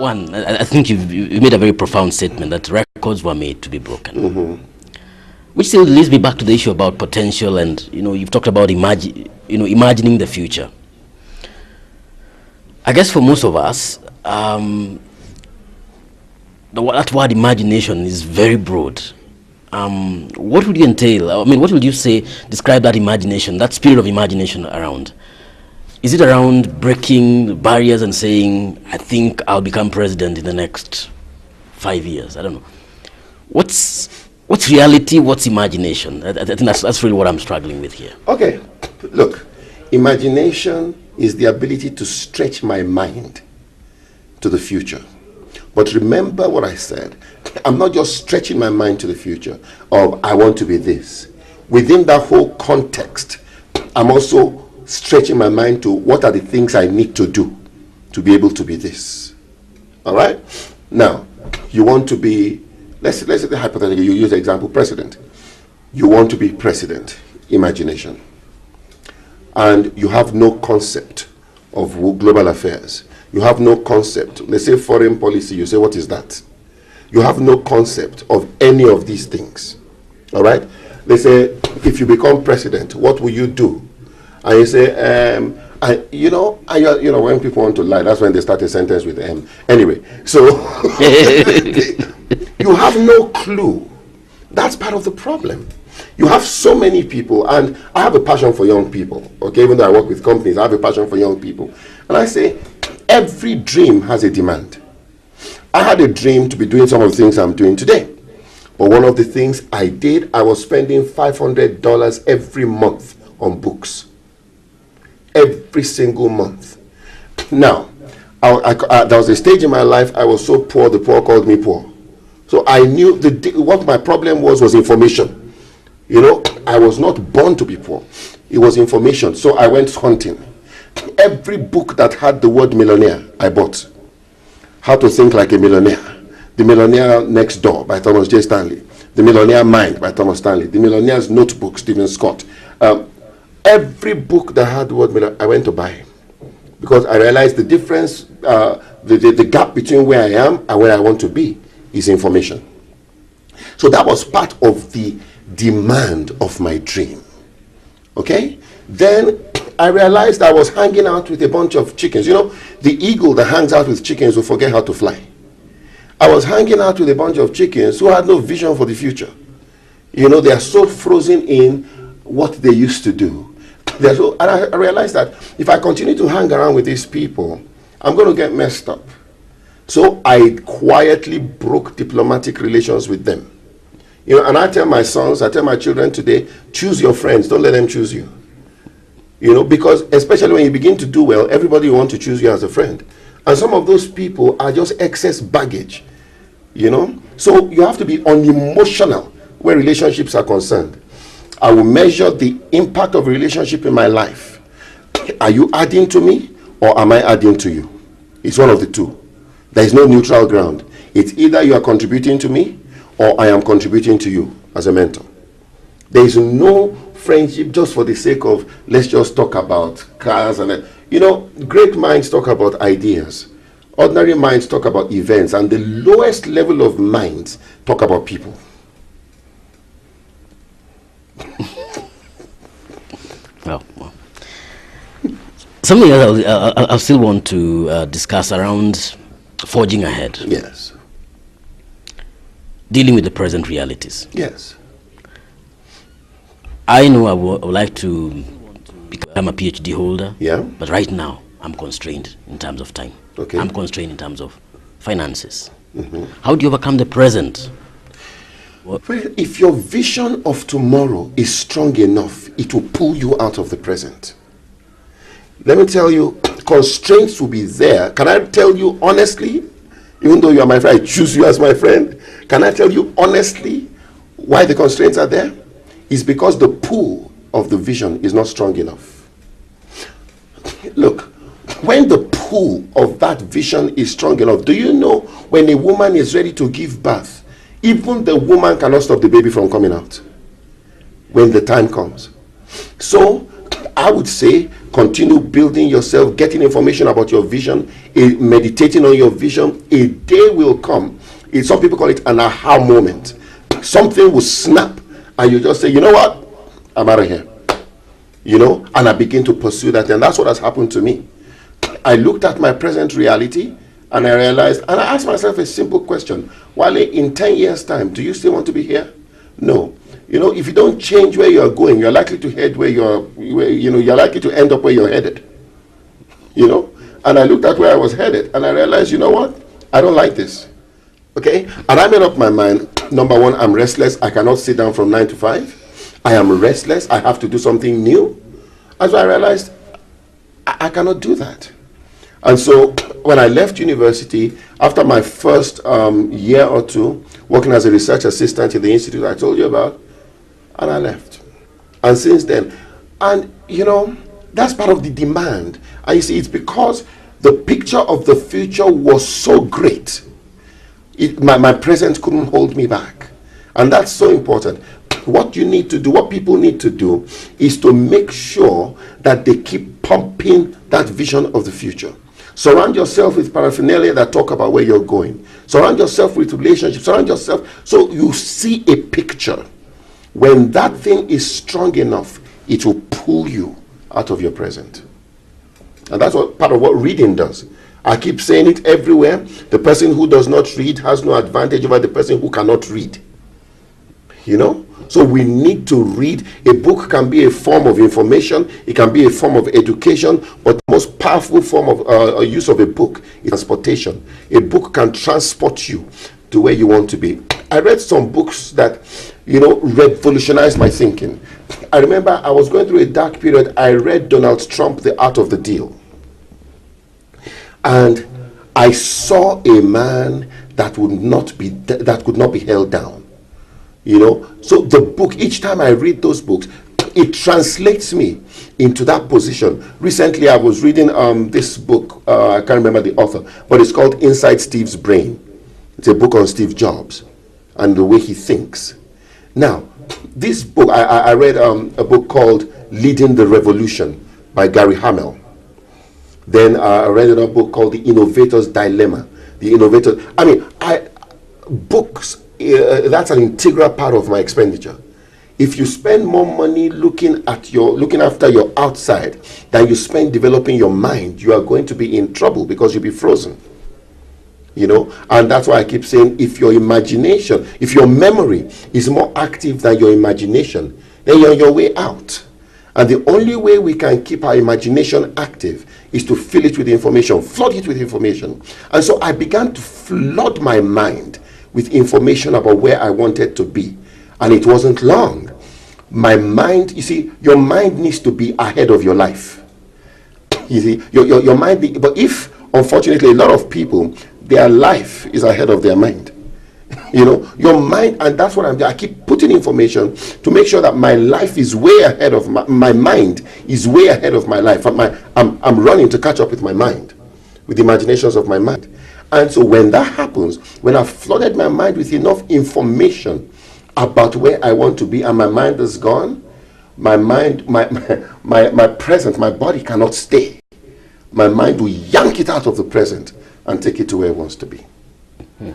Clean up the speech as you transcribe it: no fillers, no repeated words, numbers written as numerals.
one, I think you made a very profound statement that records were made to be broken. Which still leads me back to the issue about potential, and you've talked about imagining the future. I guess for most of us, that word imagination is very broad. What would you entail? I mean, what would you say, describe that imagination, that spirit of imagination around? Is it around breaking barriers and saying, I think I'll become president in the next 5 years? I don't know. What's reality? What's imagination? I think that's really what I'm struggling with here. Okay, look, imagination is the ability to stretch my mind to the future. But remember what I said. I'm not just stretching my mind to the future of I want to be this. Within that whole context, I'm also stretching my mind to what are the things I need to do to be able to be this. All right? Now, you want to be, let's say hypothetically, you use the example president. You want to be president, imagination. And you have no concept of global affairs. You have no concept. Let's say foreign policy, you say, what is that? You have no concept of any of these things. All right? They say, if you become president, what will you do? And you say, when people want to lie, that's when they start a sentence with M. Anyway, so you have no clue. That's part of the problem. You have so many people, and I have a passion for young people. Okay, even though I work with companies, I have a passion for young people. And I say, every dream has a demand. I had a dream to be doing some of the things I'm doing today. But one of the things I did, I was spending $500 every month on books. Every single month. Now, there was a stage in my life I was so poor, the poor called me poor. So I knew what my problem was information. I was not born to be poor. It was information. So I went hunting. Every book that had the word millionaire, I bought. How to Think Like a Millionaire. The Millionaire Next Door by Thomas J. Stanley. The Millionaire Mind by Thomas Stanley. The Millionaire's Notebook, Stephen Scott. Every book that had the word millionaire, I went to buy. Because I realized the difference, the gap between where I am and where I want to be is information. So that was part of the demand of my dream. Okay? Then I realized I was hanging out with a bunch of chickens. The eagle that hangs out with chickens will forget how to fly. I was hanging out with a bunch of chickens who had no vision for the future. They are so frozen in what they used to do. And I realized that if I continue to hang around with these people, I'm going to get messed up. So I quietly broke diplomatic relations with them. And I tell my sons, I tell my children today, choose your friends, don't let them choose you. Because especially when you begin to do well, everybody will want to choose you as a friend. And some of those people are just excess baggage. So you have to be unemotional where relationships are concerned. I will measure the impact of a relationship in my life. Are you adding to me or am I adding to you? It's one of the two. There is no neutral ground. It's either you are contributing to me or I am contributing to you as a mentor. There is no friendship just for the sake of let's just talk about cars and great minds talk about ideas. Ordinary minds talk about events, and the lowest level of minds talk about people. Well, something else I still want to discuss around forging ahead. Yes. Dealing with the present realities. Yes. I know I would like to become a PhD holder. Yeah. But right now, I'm constrained in terms of time. Okay. I'm constrained in terms of finances. Mm-hmm. How do you overcome the present? Well, if your vision of tomorrow is strong enough, it will pull you out of the present. Let me tell you, constraints will be there. Can I tell you honestly, even though you are my friend, I choose you as my friend, can I tell you honestly why the constraints are there? It's because the pull of the vision is not strong enough. Look, when the pull of that vision is strong enough, do you know when a woman is ready to give birth, even the woman cannot stop the baby from coming out when the time comes. So I would say continue building yourself, getting information about your vision, meditating on your vision, a day will come. Some people call it an aha moment. Something will snap and you just say, you know what, I'm out of here. You know, and I begin to pursue that. And that's what has happened to me. I looked at my present reality and I realized, and I asked myself a simple question: Wale, in 10 years' time, do you still want to be here? No. You know, if you don't change where you're going, you're likely to head you're likely to end up where you're headed. You know? And I looked at where I was headed and I realized, you know what? I don't like this. Okay? And I made up my mind. Number one, I'm restless. I cannot sit down from 9 to 5. I am restless. I have to do something new. And so I realized I cannot do that. And so when I left university, after my first year or two, working as a research assistant in the institute I told you about, and I left. And since then, and you know, that's part of the demand. And you see, it's because the picture of the future was so great. My present couldn't hold me back. And that's so important. What you need to do, what people need to do, is to make sure that they keep pumping that vision of the future. Surround yourself with paraphernalia that talk about where you're going. Surround yourself with relationships. Surround yourself so you see a picture. When that thing is strong enough, it will pull you out of your present. And that's what part of what reading does. I keep saying it everywhere. The person who does not read has no advantage over the person who cannot read. You know? So we need to read. A book can be a form of information. It can be a form of education. But the most powerful form of use of a book is transportation. A book can transport you to where you want to be. I read some books that, you know, revolutionized my thinking. I remember I was going through a dark period. I read Donald Trump, The Art of the Deal. And I saw a man that could not be held down. You know, so the book, each time I read those books, it translates me into that position. Recently, I was reading this book. I can't remember the author, but it's called Inside Steve's Brain. It's a book on Steve Jobs and the way he thinks. Now, this book, I read a book called Leading the Revolution by Gary Hamel. Then I read another book called The Innovator's Dilemma. Books, that's an integral part of my expenditure. If you spend more money looking after your outside than you spend developing your mind, you are going to be in trouble because you'll be frozen. You know, and that's why I keep saying, if your memory is more active than your imagination, then you're on your way out. And the only way we can keep our imagination active is to fill it with information, flood it with information. And so I began to flood my mind with information about where I wanted to be. And it wasn't long. My mind, you see, your mind needs to be ahead of your life. You see, your mind, but if, unfortunately, a lot of people, their life is ahead of their mind. You know, your mind, and that's what I'm doing. I keep putting information to make sure that my life is way ahead of my mind is way ahead of my life. I'm running to catch up with my mind, with the imaginations of my mind. And so when that happens, when I've flooded my mind with enough information about where I want to be and my mind is gone, my present, my body cannot stay. My mind will yank it out of the present and take it to where it wants to be. Yeah.